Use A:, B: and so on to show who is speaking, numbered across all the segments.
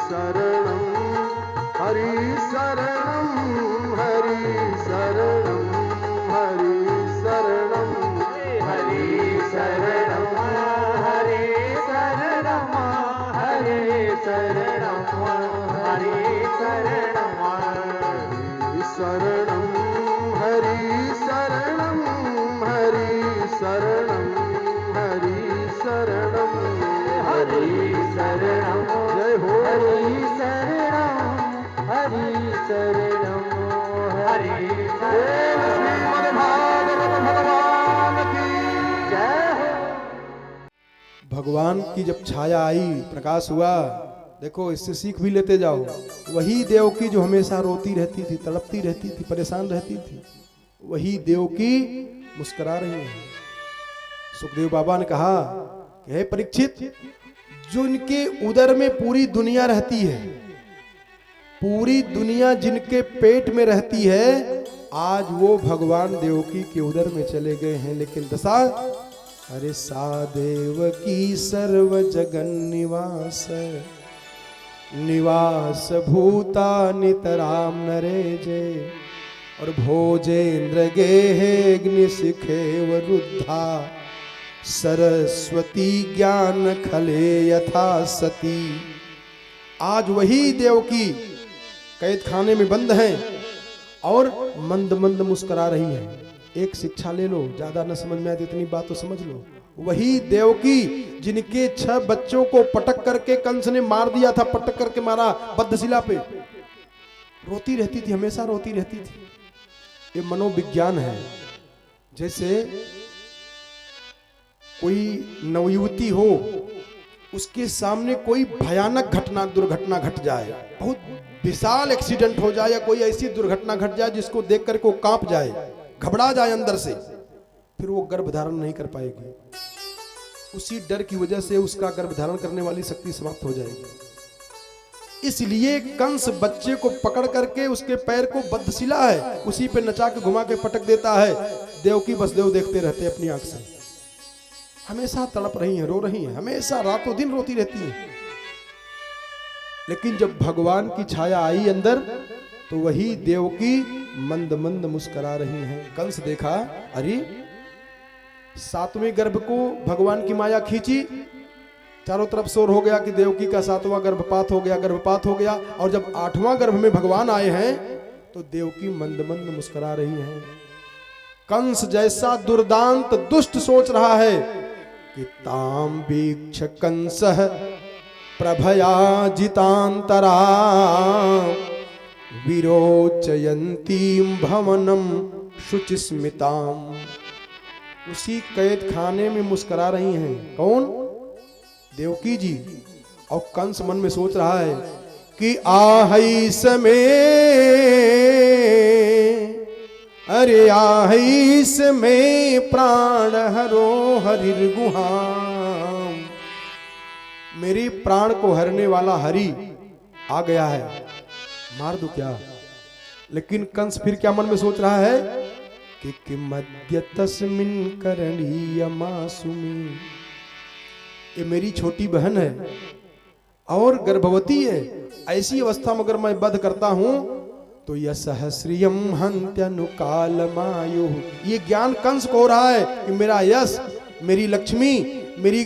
A: शरणं हरि शरणं हरि शरणं हरि शरणं हरि शरणं हरि शरणं हरि शरणं हरि शरणं शरणं हरि शरणं हरि शरणं हरि शरणं हरि शरणं जय हो हरि शरणं हरि शरणं हरि श्रीमद् भागवत भगवान की जय हो।
B: भगवान की जब छाया आई, प्रकाश हुआ, देखो इससे सीख भी लेते जाओ। वही देवकी जो हमेशा रोती रहती थी, तड़पती रहती थी, परेशान रहती थी, वही देवकी मुस्कुरा रही है। सुखदेव बाबा ने कहा कि हे परीक्षित, जो इनके उदर में पूरी दुनिया रहती है, पूरी दुनिया जिनके पेट में रहती है, आज वो भगवान देवकी के उदर में चले गए हैं। लेकिन दशा, अरे सा देवकी सर्व जगन निवास निवास भूता नितराम नरे जे और भोजेन्द्र गेहे शिखेव रुद्धा सरस्वती ज्ञान खले यथा सती। आज वही देवकी कैद खाने में बंद हैं और मंद मंद मुस्कुरा रही है। एक शिक्षा ले लो, ज्यादा न समझ में आती इतनी बात तो समझ लो। वही देवकी जिनके 6 बच्चों को पटक करके कंस ने मार दिया था, पटक करके मारा बद्धशिला पे, रोती रहती थी, हमेशा रोती रहती थी। ये मनोविज्ञान है। जैसे कोई नवयुवती हो, उसके सामने कोई भयानक घटना दुर्घटना घट जाए, बहुत विशाल एक्सीडेंट हो जाए या कोई ऐसी दुर्घटना घट जाए जिसको देख करके वो कांप जाए, घबरा जाए अंदर से, फिर वो गर्भ धारण नहीं कर पाएगी। उसी डर की वजह से उसका गर्भ धारण करने वाली शक्ति समाप्त हो जाएगी। इसलिए कंस बच्चे को पकड़ करके उसके पैर को बद्धशिला है, उसी पे नचा के घुमा के पटक देता है। देवकी वसुदेव देखते रहते अपनी आंख से, हमेशा तड़प रही हैं, रो रही हैं, हमेशा रातों दिन रोती रहती हैं। लेकिन जब भगवान की छाया आई अंदर, तो वही देवकी मंद मंद मुस्कुरा रही हैं। कंस देखा, अरे 7वें गर्भ को भगवान की माया खींची, चारों तरफ शोर हो गया कि देवकी का 7वां गर्भपात हो गया, गर्भपात हो गया। और जब 8वां गर्भ में भगवान आए हैं, तो देवकी मंद मंद मुस्कुरा रही हैं। कंस जैसा दुर्दांत दुष्ट सोच रहा है कि ताम वीक्ष कंसः प्रभया जितांतरा विरोचयंतीम भवनम शुचिस्मिताम। उसी कैद खाने में मुस्कुरा रही हैं। कौन? देवकी जी। और कंस मन में सोच रहा है कि आहई समय, अरे आहई समय प्राण हरो हरिर गुहाम। मेरी प्राण को हरने वाला हरि आ गया है, मार दो क्या। लेकिन कंस फिर क्या मन में सोच रहा है कि मध्य तस्मिन करणीय मासुमी, ये मेरी छोटी बहन है और गर्भवती है, ऐसी अवस्था में अगर मैं वध करता हूं तो यह सहस्रियम हंत्यनुकालमायु। ये ज्ञान कंस को हो रहा है कि मेरा यश, मेरी लक्ष्मी, मेरी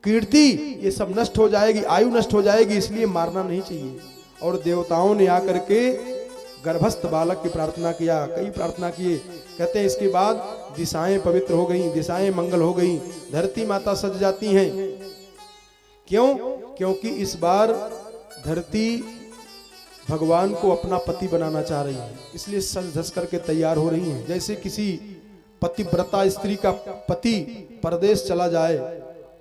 B: कीर्ति, ये सब नष्ट हो जाएगी, आयु नष्ट हो जाएगी, इसलिए मारना नहीं चाहिए। और देवताओं ने आकर के गर्भस्थ बालक की प्रार्थना किया, कई प्रार्थना किए। कहते हैं इसके बाद दिशाएं पवित्र हो गई, दिशाएं मंगल हो गई, धरती माता सज जाती हैं। क्यों? क्योंकि इस बार धरती भगवान को अपना पति बनाना चाह रही है, इसलिए सज धस करके तैयार हो रही हैं। जैसे किसी पतिव्रता स्त्री का पति परदेश चला जाए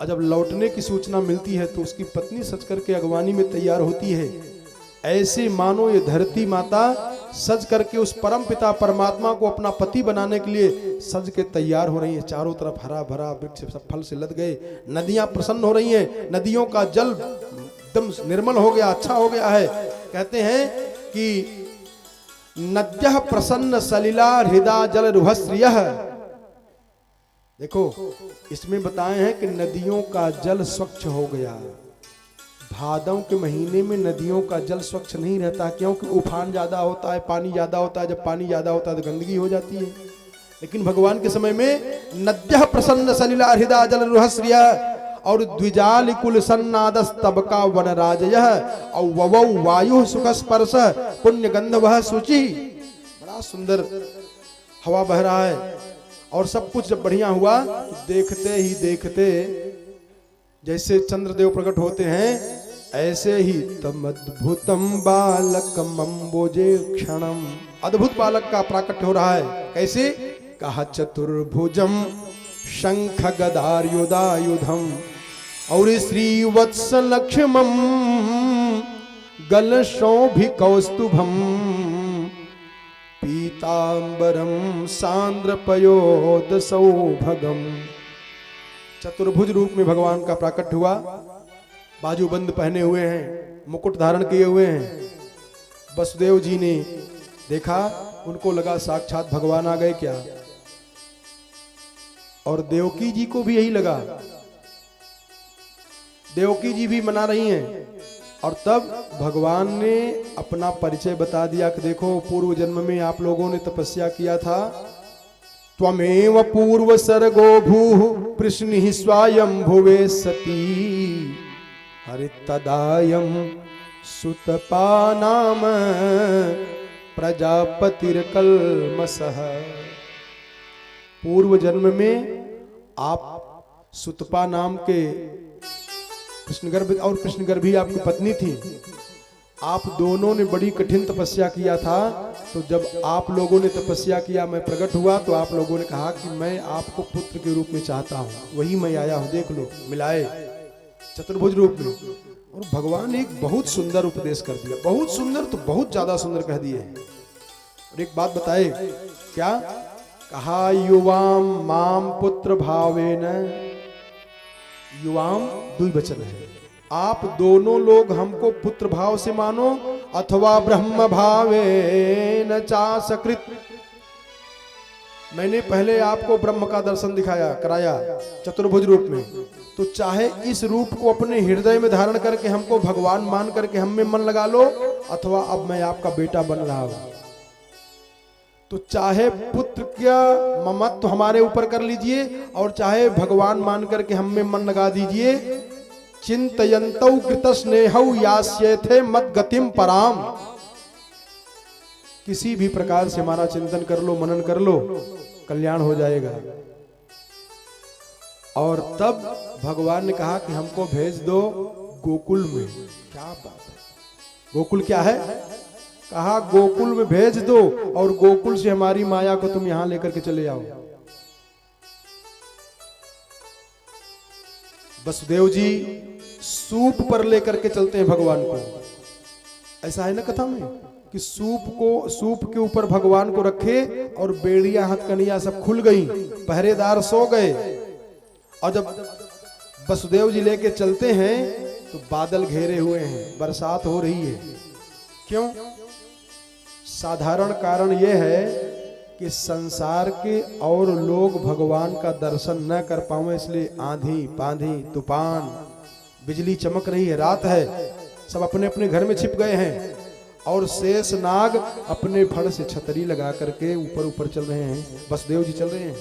B: और जब लौटने की सूचना मिलती है तो उसकी पत्नी सज करके अगवानी में तैयार होती है, ऐसे मानो ये धरती माता सज करके उस परम पिता परमात्मा को अपना पति बनाने के लिए सज के तैयार हो रही है। चारों तरफ हरा भरा वृक्ष सब फल से लद गए, नदियां प्रसन्न हो रही हैं, नदियों का जल एकदम निर्मल हो गया, अच्छा हो गया है। कहते हैं कि नद्यः प्रसन्न सलिला हृदय जल रुहस्रियः। देखो इसमें बताए हैं कि नदियों का जल स्वच्छ हो गया, भादों के महीने में नदियों का जल स्वच्छ नहीं रहता, क्योंकि उफान ज्यादा होता है, पानी ज्यादा होता है। जब पानी ज्यादा होता है तो गंदगी हो जाती है। लेकिन भगवान के समय में नद्यः प्रसन्न सलिला हृदय जल रुहस्रिय और द्विजाल कुल सन्नादस तबका वनराजयः और ववौ वायु सुख स्पर्श पुण्य गंध वह शुचि। बड़ा सुंदर हवा बह रहा है और सब कुछ जब बढ़िया हुआ तो देखते ही देखते जैसे चंद्रदेव प्रकट होते हैं ऐसे ही तम अद्भुतम बालकम अम्बोजे क्षणम, अद्भुत बालक का प्राकट्य हो रहा है। कैसे? कहा चतुर्भुजम शंख गदायुधायुधम और श्रीवत्स लक्ष्मम गलशोभि कौस्तुभम पीतांबरम सांद्रपयोद सौभगम। चतुर्भुज रूप में भगवान का प्राकट्य हुआ। बाजूबंद पहने हुए हैं, मुकुट धारण किए हुए हैं। वसुदेव जी ने देखा, उनको लगा साक्षात भगवान आ गए क्या, और देवकी जी को भी यही लगा। देवकी जी भी मना रही हैं। और तब भगवान ने अपना परिचय बता दिया कि देखो, पूर्व जन्म में आप लोगों ने तपस्या किया था। त्वमेव पूर्व सर्गो भूः प्रश्नि स्वायंभुवे सती हरि तदायम सुतपा नाम प्रजापतिर्कल्मषः। पूर्व जन्म में आप सुतपा नाम के कृष्णगर्भ, और कृष्णगर्भी आपकी पत्नी थी, आप दोनों ने बड़ी कठिन तपस्या किया था। तो जब आप लोगों ने तपस्या किया, मैं प्रकट हुआ, तो आप लोगों ने कहा कि मैं आपको पुत्र के रूप में चाहता हूं, वही मैं आया हूं, देख लो, मिलाए चतुर्भुज रूप में। और भगवान ने एक बहुत सुंदर उपदेश कर दिया, बहुत सुंदर तो बहुत ज्यादा सुंदर कह दिए। और एक बात बताए, क्या कहा? युवाम माम पुत्र भावेन, युवाम द्विवचन है, आप दोनों लोग हमको पुत्र भाव से मानो अथवा ब्रह्म भावेन चासकृत। मैंने पहले आपको ब्रह्म का दर्शन दिखाया, कराया चतुर्भुज रूप में, तो चाहे इस रूप को अपने हृदय में धारण करके हमको भगवान मान करके हम में मन लगा लो, अथवा अब मैं आपका बेटा बन रहा हूं, तो चाहे पुत्र का ममत्व हमारे ऊपर कर लीजिए और चाहे भगवान मान करके हम में मन लगा दीजिए। चिंतयन्तौ कृतस्नेहौ यास्येथे मद गतिम पराम। किसी भी प्रकार से हमारा चिंतन कर लो, मनन कर लो, कल्याण हो जाएगा। और तब भगवान ने कहा कि हमको भेज दो गोकुल में। क्या बात है, गोकुल क्या है? कहा गोकुल में भेज दो और गोकुल से हमारी माया को तुम यहां लेकर के चले आओ। वसुदेव जी सूप पर लेकर के चलते हैं भगवान को। ऐसा है ना कथा में कि सूप के ऊपर भगवान को रखे और बेड़ियां हथकनियां सब खुल गई, पहरेदार सो गए। और जब वसुदेव जी लेके चलते हैं तो बादल घेरे हुए हैं, बरसात हो रही है। क्यों? साधारण कारण यह है कि संसार के और लोग भगवान का दर्शन न कर पाए, इसलिए आंधी पांधी तूफान, बिजली चमक रही है, रात है, सब अपने अपने घर में छिप गए हैं और शेष नाग अपने फण से छतरी लगा करके ऊपर ऊपर चल रहे हैं। वसुदेव जी चल रहे हैं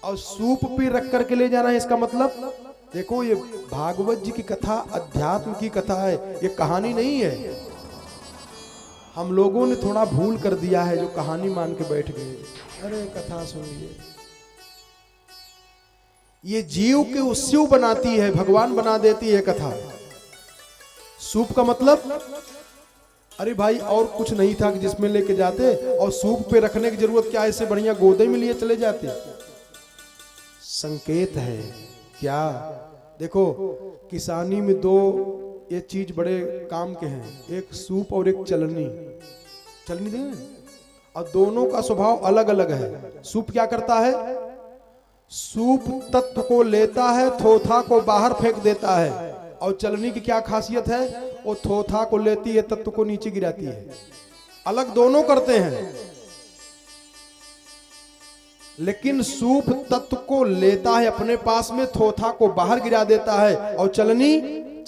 B: और सूप पे रख करके ले जाना है। इसका मतलब देखो, ये भागवत जी की कथा अध्यात्म की कथा है, ये कहानी नहीं है। हम लोगों ने थोड़ा भूल कर दिया है, जो कहानी मान के बैठ गए। अरे कथा सुनिए, ये जीव के उस्यू बनाती है, भगवान बना देती है कथा। सूप का मतलब, अरे भाई और कुछ नहीं था कि जिसमें लेके जाते, और सूप पे रखने की जरूरत क्या है, इससे बढ़िया गोदे में लिए चले जाते। संकेत है क्या? देखो, किसानी में दो ये चीज बड़े काम के हैं, एक सूप और एक चलनी। चलनी दें, और दोनों का स्वभाव अलग अलग है। सूप क्या करता है? सूप तत्व को लेता है, थोथा को बाहर फेंक देता है। और चलनी की क्या खासियत है? वो थोथा को लेती है, तत्व को नीचे गिराती है। अलग दोनों करते हैं, लेकिन सूप तत्व को लेता है अपने पास में, थोथा को बाहर गिरा देता है। और चलनी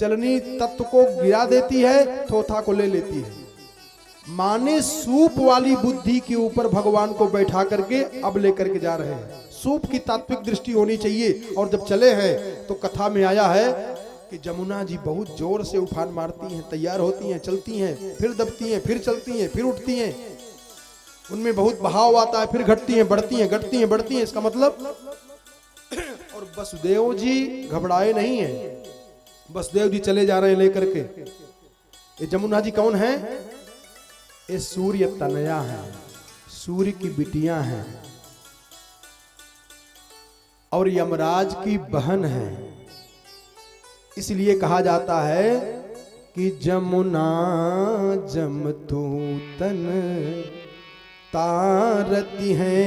B: चलनी तत्व को गिरा देती है, थोथा को ले लेती है। माने सूप वाली बुद्धि के ऊपर भगवान को बैठा करके अब लेकर के जा रहे हैं। सूप की तात्विक दृष्टि होनी चाहिए। और जब चले हैं तो कथा में आया है कि जमुना जी बहुत जोर से उफान मारती हैं, तैयार होती हैं, चलती हैं, फिर दबती हैं, फिर चलती हैं, फिर उठती हैं। उनमें बहुत बहाव आता है, फिर घटती हैं, बढ़ती हैं, घटती हैं, बढ़ती हैं। इसका मतलब और वसुदेव जी घबराए नहीं हैं। वसुदेव जी चले जा रहे हैं लेकर के। ये जमुना जी कौन है? ये सूर्य तनया है, सूर्य की बिटियां हैं और यमराज की बहन है। इसलिए कहा जाता है कि जमुना जमतूतन तारती है।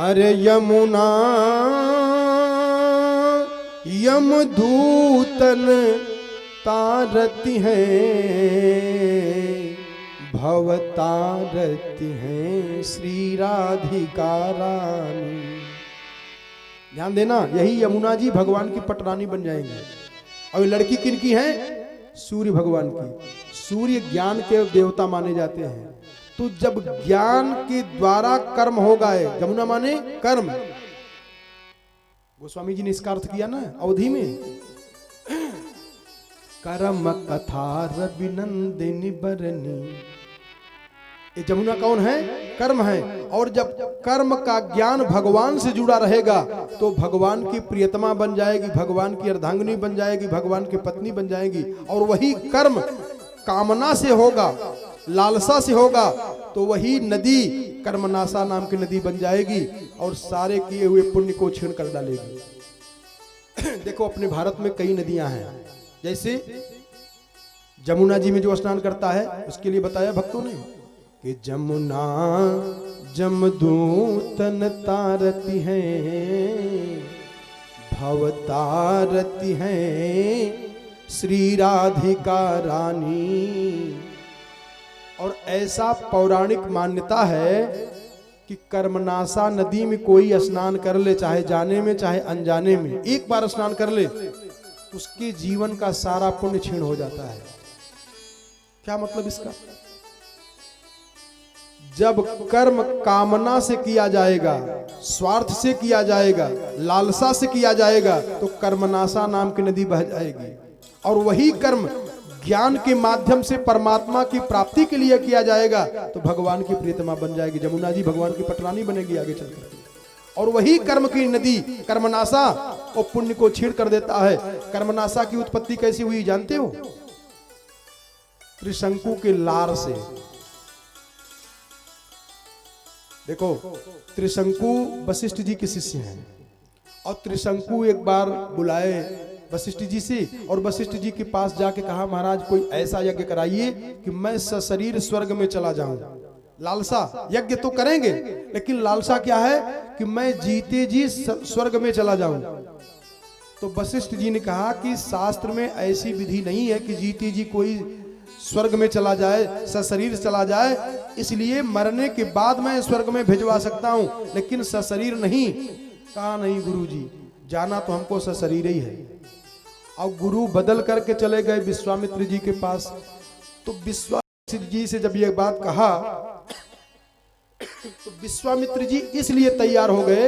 B: अरे यमुना यमदूतन तारती है, भवतारती है श्री राधिका रानी। ध्यान देना, यही यमुना जी भगवान की पटरानी बन जाएंगे। और लड़की किनकी है? सूर्य भगवान की। सूर्य ज्ञान के देवता माने जाते हैं। तो जब ज्ञान के द्वारा कर्म हो गए, जमुना माने कर्म। गोस्वामी जी ने इसका अर्थ किया ना अवधि में, कर्म कथा रविनंदिनी बरनी। ये जमुना कौन है? कर्म है। और जब कर्म का ज्ञान भगवान से जुड़ा रहेगा तो भगवान की प्रियतमा बन जाएगी, भगवान की अर्धांगिनी बन जाएगी, भगवान की पत्नी बन जाएगी। और वही कर्म कामना से होगा, लालसा से होगा, तो वही नदी कर्मनाशा नाम की नदी बन जाएगी और सारे किए हुए पुण्य को छीन कर डालेगी। देखो अपने भारत में कई नदियां हैं। जैसे जमुना जी में जो स्नान करता है उसके लिए बताया भक्तों ने कि जमुना जमदूतन तारती है, भव तारती है श्री राधिका रानी। और ऐसा पौराणिक मान्यता है कि कर्मनाशा नदी में कोई स्नान कर ले, चाहे जाने में चाहे अनजाने में, एक बार स्नान कर ले, उसके जीवन का सारा पुण्य क्षीण हो जाता है। क्या मतलब इसका? जब कर्म कामना से किया जाएगा, स्वार्थ से किया जाएगा, लालसा से किया जाएगा, तो कर्मनाशा नाम की नदी बह जाएगी। और वही कर्म ज्ञान के माध्यम से परमात्मा की प्राप्ति के लिए किया जाएगा तो भगवान की प्रियतमा बन जाएगी। जमुना जी भगवान की पटरानी बनेगी आगे चलकर। और वही कर्म की नदी कर्मनाशा और पुण्य को छीड़ कर देता है। कर्मनाशा की उत्पत्ति कैसी हुई जानते हो? त्रिशंकु के लार से। देखो त्रिशंकु वशिष्ठ जी के शिष्य हैं और त्रिशंकु एक बार बुलाए वशिष्ठ जी से और वशिष्ठ जी के पास जाके कहा महाराज कोई ऐसा यज्ञ कराइए कि मैं सशरीर स्वर्ग में चला जाऊं। लालसा, यज्ञ तो करेंगे लेकिन लालसा क्या है कि मैं जीते जी स्वर्ग में चला जाऊं। तो वशिष्ठ जी ने कहा कि शास्त्र में ऐसी विधि नहीं है कि जीते जी कोई स्वर्ग में चला जाए, सशरीर चला जाए, इसलिए मरने के बाद मैं स्वर्ग में भिजवा सकता हूं लेकिन सशरीर नहीं। कहा नहीं गुरुजी, जाना तो हमको सशरीर ही है। और गुरु बदल करके चले गए विश्वामित्र जी के पास। तो विश्वामित्र जी से जब ये बात कहा तो विश्वामित्र जी इसलिए तैयार हो गए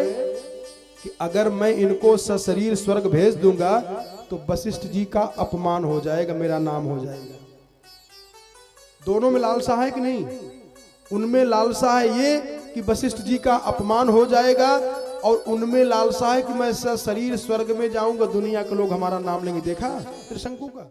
B: कि अगर मैं इनको सशरीर स्वर्ग भेज दूंगा तो वशिष्ठ जी का अपमान हो जाएगा, मेरा नाम हो जाएगा। दोनों में लालसा है कि नहीं? उनमें लालसा है ये कि वशिष्ठ जी का अपमान हो जाएगा और उनमें लालसा है कि मैं शरीर स्वर्ग में जाऊंगा, दुनिया के लोग हमारा नाम लेंगे। देखा त्रिशंकु का।